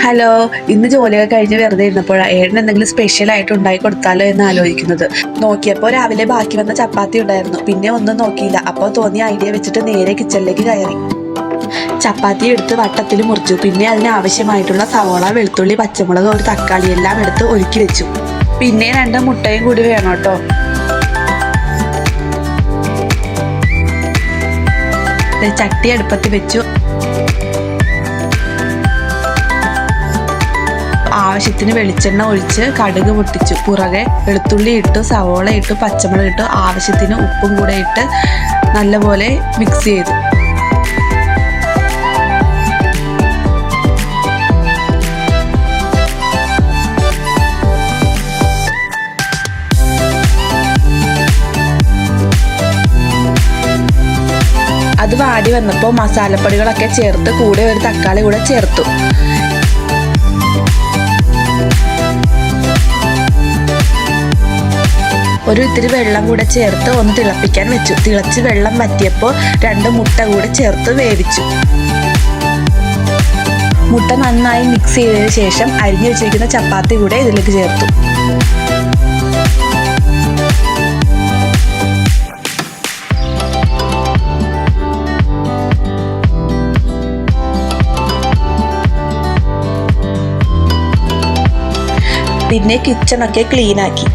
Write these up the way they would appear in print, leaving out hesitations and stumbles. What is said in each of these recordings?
Hello, ഇന്ന് ജോലിയൊക്കെ കഴിഞ്ഞ് വെറുതെ ഇരുന്നപ്പോഴാണ് ഏട്ടൻ എന്തെങ്കിലും സ്പെഷ്യൽ ആയിട്ട് ഉണ്ടാക്കി കൊടുത്താലോ എന്ന് ആലോചിക്കുന്നത്. നോക്കിയപ്പോൾ രാവിലെ ബാക്കി വന്ന ചപ്പാത്തി ഉണ്ടായിരുന്നു. പിന്നെ ഒന്നും നോക്കിയില്ല. അപ്പോൾ തോന്നിയ ഐഡിയ വെച്ചിട്ട് നേരെ കിച്ചണിലേക്ക് കയറി. ചപ്പാത്തി എടുത്ത് വട്ടത്തിൽ മുറിച്ചു. പിന്നെ അതിനാവശ്യമായിട്ടുള്ള സവോള, വെളുത്തുള്ളി, പച്ചമുളക്, ഒരു തക്കാളി എല്ലാം എടുത്ത് ഒരുക്കി വെച്ചു. പിന്നെ 2 മുട്ടയും കൂടി വേണം കേട്ടോ. ചട്ടി അടുപ്പത്ത് വെച്ചു. ആവശ്യത്തിന് വെളിച്ചെണ്ണ ഒഴിച്ച് കടുക് പൊട്ടിച്ചു. പുറകെ വെളുത്തുള്ളി ഇട്ടു, സവോള ഇട്ടു, പച്ചമുളക് ഇട്ടു, ആവശ്യത്തിന് ഉപ്പും കൂടെ ഇട്ട് നല്ലപോലെ മിക്സ് ചെയ്തു. അത് വാടി വന്നപ്പോൾ മസാലപ്പൊടികളൊക്കെ ചേർത്ത് കൂടെ ഒരു തക്കാളി കൂടെ ചേർത്തു. ഒരു ഇത്തിരി വെള്ളം കൂടെ ചേർത്ത് ഒന്ന് തിളപ്പിക്കാൻ വെച്ചു. തിളച്ച് വെള്ളം വറ്റിയപ്പോൾ 2 മുട്ട കൂടെ ചേർത്ത് വേവിച്ചു. മുട്ട നന്നായി മിക്സ് ചെയ്തതിന് ശേഷം അരിഞ്ഞു വെച്ചിരിക്കുന്ന ചപ്പാത്തി കൂടെ ഇതിലേക്ക് ചേർത്തു. പിന്നെ കിച്ചണൊക്കെ ക്ലീനാക്കി.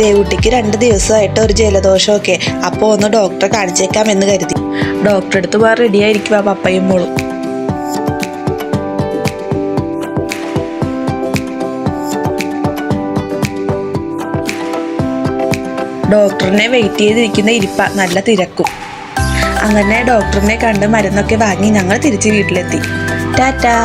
ദേവുട്ടിക്ക് 2 ദിവസമായിട്ട് ഒരു ജലദോഷമൊക്കെ. അപ്പോൾ ഒന്ന് ഡോക്ടറെ കാണിച്ചേക്കാമെന്ന് കരുതി. ഡോക്ടറെ അടുത്ത് പോകാൻ റെഡിയായിരിക്കുക പപ്പയും മോളും. ഡോക്ടറിനെ വെയിറ്റ് ചെയ്തിരിക്കുന്ന ഇരിപ്പ, നല്ല തിരക്കും. അങ്ങനെ ഡോക്ടറിനെ കണ്ട് മരുന്നൊക്കെ വാങ്ങി ഞങ്ങൾ തിരിച്ച് വീട്ടിലെത്തി. ടാറ്റാ.